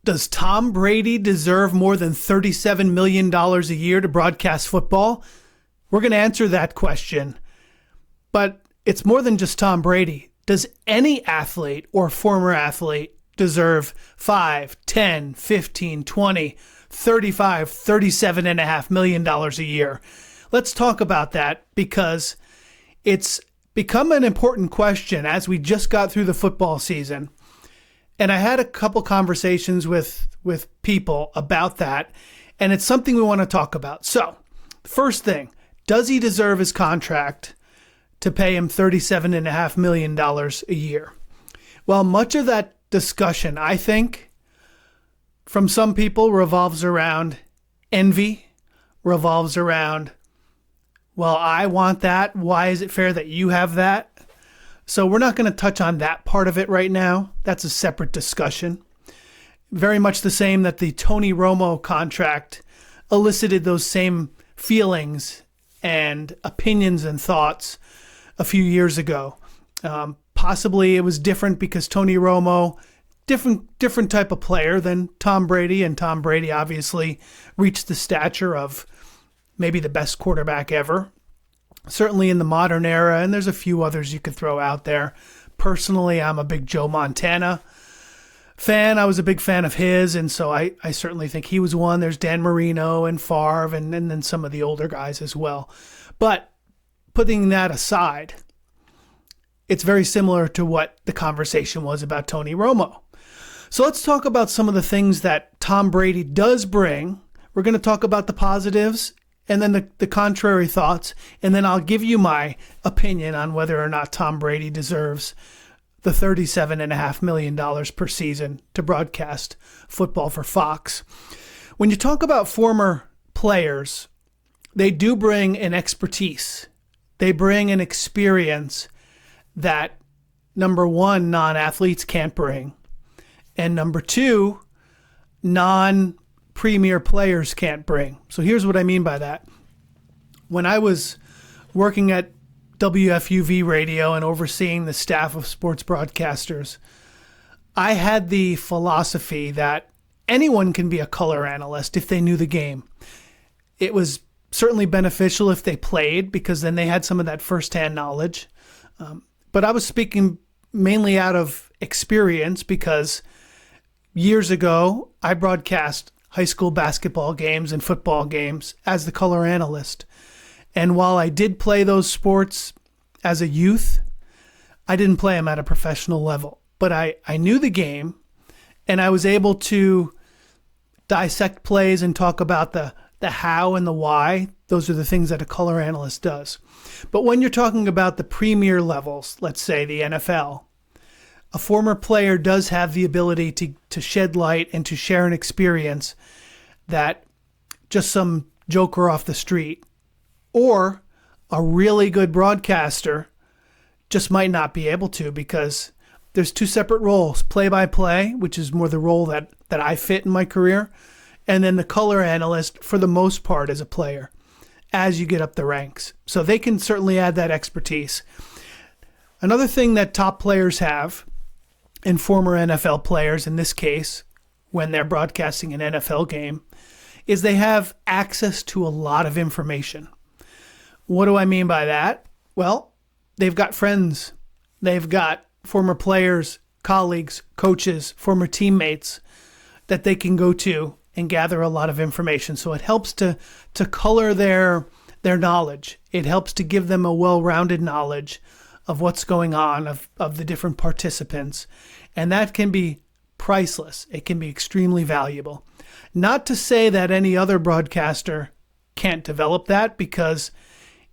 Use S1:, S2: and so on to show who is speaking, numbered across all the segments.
S1: Does Tom Brady deserve more than $37 million a year to broadcast football? We're going to answer that question. But it's more than just Tom Brady. Does any athlete or former athlete deserve 5, 10, 15, 20, 35, $37.5 million a year? Let's talk about that because it's become an important question as we just got through the football season. And I had a couple conversations with people about that, and it's something we want to talk about. So, first thing, does he deserve his contract to pay him $37.5 million a year? Well, much of that discussion, I think, from some people revolves around envy, revolves around, well, I want that. Why is it fair that you have that? So we're not going to touch on that part of it right now. That's a separate discussion. Very much the same that the Tony Romo contract elicited those same feelings and opinions and thoughts a few years ago. Possibly it was different because Tony Romo, different type of player than Tom Brady, and Tom Brady obviously reached the stature of maybe the best quarterback ever. Certainly in the modern era, and there's a few others you could throw out there. Personally, I'm a big Joe Montana fan. I was a big fan of his, and so I certainly think he was one. There's Dan Marino and Favre, and then some of the older guys as well. But putting that aside, it's very similar to what the conversation was about Tony Romo. So let's talk about some of the things that Tom Brady does bring. We're going to talk about the positives and then the contrary thoughts, and then I'll give you my opinion on whether or not Tom Brady deserves the $37.5 million per season to broadcast football for Fox. When you talk about former players, they do bring an expertise. They bring an experience that, number one, non-athletes can't bring, and number two, non-premier players can't bring. So here's what I mean by that. When I was working at WFUV radio and overseeing the staff of sports broadcasters, I had the philosophy that anyone can be a color analyst if they knew the game. It was certainly beneficial if they played because then they had some of that firsthand knowledge. But I was speaking mainly out of experience because years ago, I broadcast high school basketball games and football games as the color analyst. And while I did play those sports as a youth, I didn't play them at a professional level. But I knew the game, and I was able to dissect plays and talk about the how and the why. Those are the things that a color analyst does. But when you're talking about the premier levels, let's say the NFL, a former player does have the ability to shed light and to share an experience that just some joker off the street or a really good broadcaster just might not be able to, because there's two separate roles: play-by-play, which is more the role that I fit in my career, and then the color analyst for the most part as a player as you get up the ranks. So they can certainly add that expertise. Another thing that top players have, and former NFL players in this case, when they're broadcasting an NFL game, is they have access to a lot of information. What do I mean by that? Well, they've got friends. They've got former players, colleagues, coaches, former teammates that they can go to and gather a lot of information. So it helps to color their knowledge. It helps to give them a well-rounded knowledge of what's going on, of the different participants. And that can be priceless. It can be extremely valuable. Not to say that any other broadcaster can't develop that, because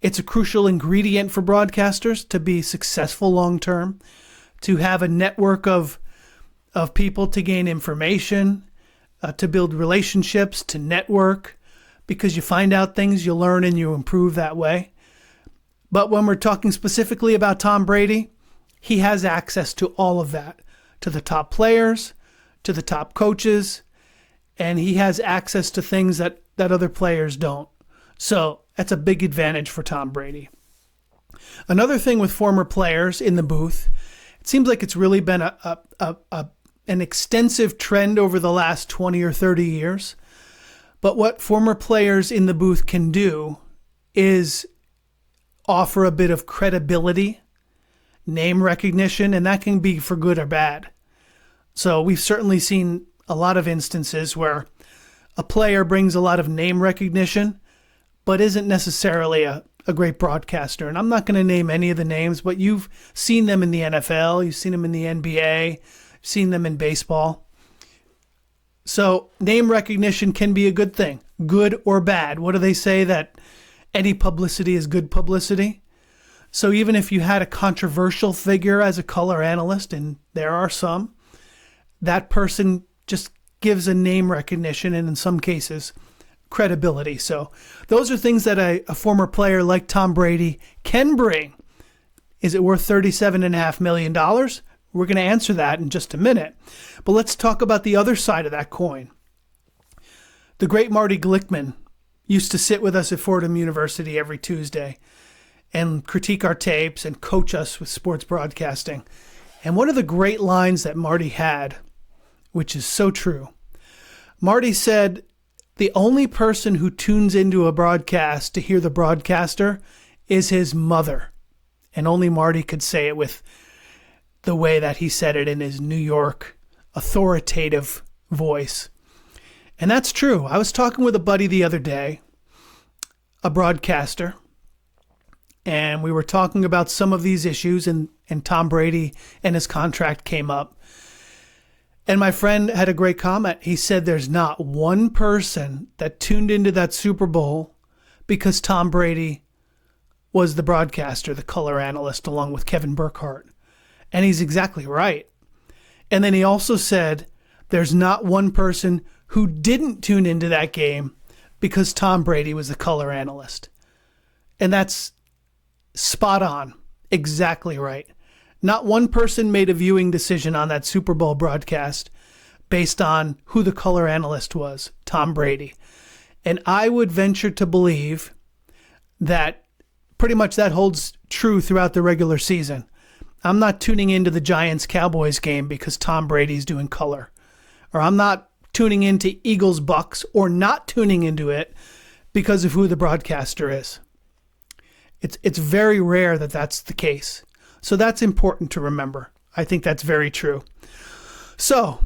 S1: it's a crucial ingredient for broadcasters to be successful long-term, to have a network of people to gain information, to build relationships, to network, because you find out things, you learn, and you improve that way. But when we're talking specifically about Tom Brady, he has access to all of that, to the top players, to the top coaches, and he has access to things that other players don't. So that's a big advantage for Tom Brady. Another thing with former players in the booth, it seems like it's really been a an extensive trend over the last 20 or 30 years. But what former players in the booth can do is offer a bit of credibility, name recognition, and that can be for good or bad. So we've certainly seen a lot of instances where a player brings a lot of name recognition, but isn't necessarily a great broadcaster. And I'm not going to name any of the names, but you've seen them in the NFL, you've seen them in the NBA, seen them in baseball. So name recognition can be a good thing, good or bad. What do they say? That any publicity is good publicity. So even if you had a controversial figure as a color analyst, and there are some, that person just gives a name recognition and in some cases credibility. So those are things that a former player like Tom Brady can bring. Is it worth $37.5 million? We're going to answer that in just a minute. But let's talk about the other side of that coin. The great Marty Glickman used to sit with us at Fordham University every Tuesday and critique our tapes and coach us with sports broadcasting. And one of the great lines that Marty had, which is so true, Marty said, the only person who tunes into a broadcast to hear the broadcaster is his mother. And only Marty could say it with the way that he said it in his New York authoritative voice. And that's true. I was talking with a buddy the other day, a broadcaster, and we were talking about some of these issues, and Tom Brady and his contract came up. And my friend had a great comment. He said there's not one person that tuned into that Super Bowl because Tom Brady was the broadcaster, the color analyst, along with Kevin Burkhardt. And he's exactly right. And then he also said there's not one person who didn't tune into that game because Tom Brady was the color analyst. And that's spot on. Exactly right. Not one person made a viewing decision on that Super Bowl broadcast based on who the color analyst was, Tom Brady. And I would venture to believe that pretty much that holds true throughout the regular season. I'm not tuning into the Giants-Cowboys game because Tom Brady's doing color. Or I'm not tuning into Eagles-Bucks or not tuning into it because of who the broadcaster is. It's very rare that that's the case. So that's important to remember. I think that's very true. So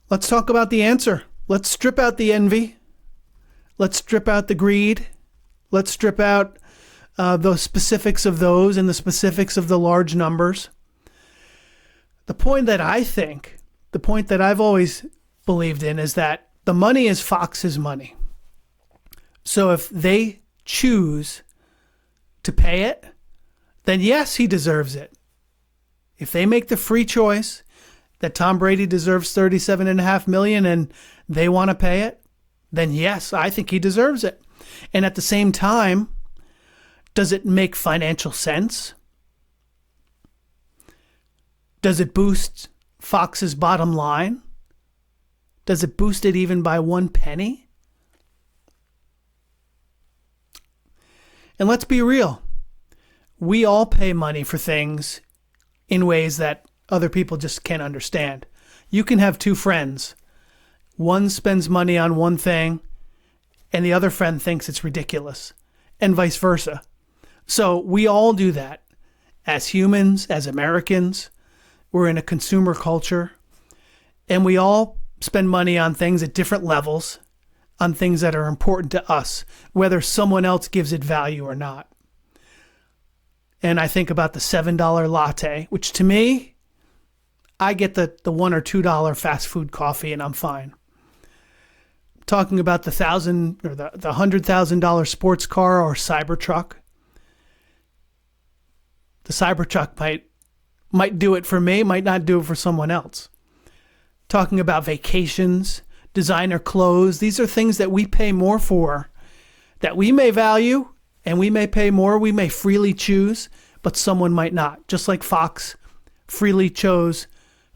S1: let's talk about the answer. Let's strip out the envy. Let's strip out the greed. Let's strip out the specifics of those and the specifics of the large numbers. The point that I've always believed in is that the money is Fox's money. So if they choose to pay it, then yes, he deserves it. If they make the free choice that Tom Brady deserves $37.5 million and they want to pay it, then yes, I think he deserves it. And at the same time, does it make financial sense? Does it boost Fox's bottom line? Does it boost it even by 1 penny? And let's be real. We all pay money for things in ways that other people just can't understand. You can have two friends. One spends money on one thing, and the other friend thinks it's ridiculous, and vice versa. So we all do that. As humans, as Americans, we're in a consumer culture, and we all spend money on things at different levels, on things that are important to us, whether someone else gives it value or not. And I think about the $7 latte, which to me, I get the $1 or $2 fast food coffee and I'm fine. Talking about the $1,000 or the $100,000 sports car or Cybertruck. The Cybertruck might do it for me, might not do it for someone else. Talking about vacations, designer clothes. These are things that we pay more for, that we may value and we may pay more. We may freely choose, but someone might not. Just like Fox freely chose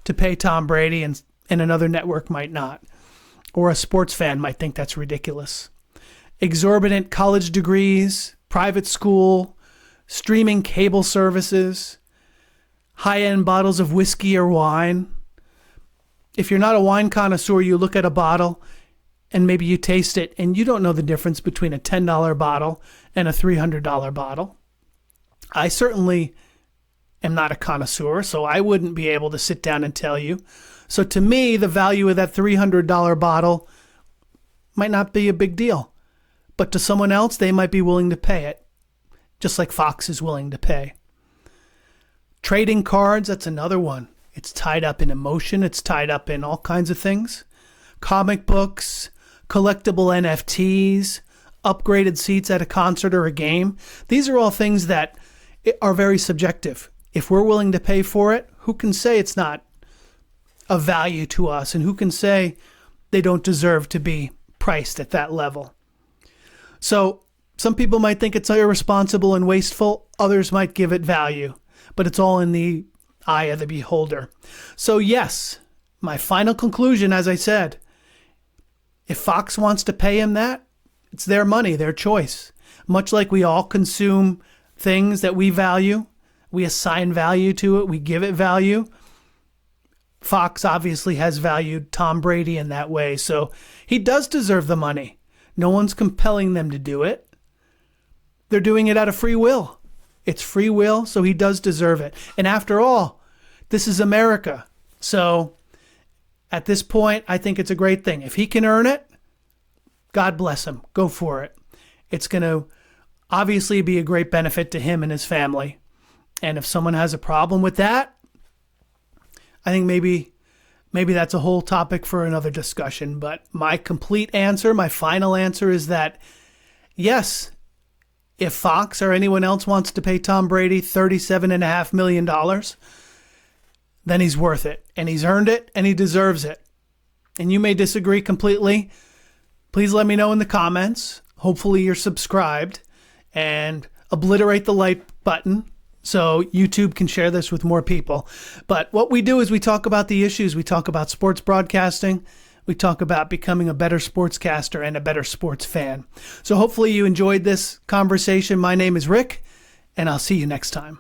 S1: to pay Tom Brady and another network might not. Or a sports fan might think that's ridiculous. Exorbitant college degrees, private school, streaming cable services, high-end bottles of whiskey or wine. if you're not a wine connoisseur, you look at a bottle and maybe you taste it and you don't know the difference between a $10 bottle and a $300 bottle. I certainly am not a connoisseur, so I wouldn't be able to sit down and tell you. So to me, the value of that $300 bottle might not be a big deal. But to someone else, they might be willing to pay it, just like Fox is willing to pay. Trading cards, that's another one. It's tied up in emotion. It's tied up in all kinds of things. Comic books, collectible NFTs, upgraded seats at a concert or a game. These are all things that are very subjective. If we're willing to pay for it, who can say it's not of value to us? And who can say they don't deserve to be priced at that level? So some people might think it's irresponsible and wasteful. Others might give it value. But it's all in the eye of the beholder. So yes, my final conclusion, as I said, if Fox wants to pay him that, it's their money, their choice. Much like we all consume things that we value, we assign value to it, we give it value. Fox obviously has valued Tom Brady in that way, so he does deserve the money. No one's compelling them to do it. They're doing it out of free will. It's free will, so he does deserve it. And after all, this is America. So at this point, I think it's a great thing. If he can earn it, God bless him. Go for it. It's going to obviously be a great benefit to him and his family. And if someone has a problem with that, I think maybe that's a whole topic for another discussion. But my complete answer, my final answer is that, yes, if Fox or anyone else wants to pay Tom Brady $37.5 million, then he's worth it. And he's earned it, and he deserves it. And you may disagree completely. Please let me know in the comments. Hopefully you're subscribed. And obliterate the like button so YouTube can share this with more people. But what we do is we talk about the issues. We talk about sports broadcasting. We talk about becoming a better sportscaster and a better sports fan. So hopefully you enjoyed this conversation. My name is Rick, and I'll see you next time.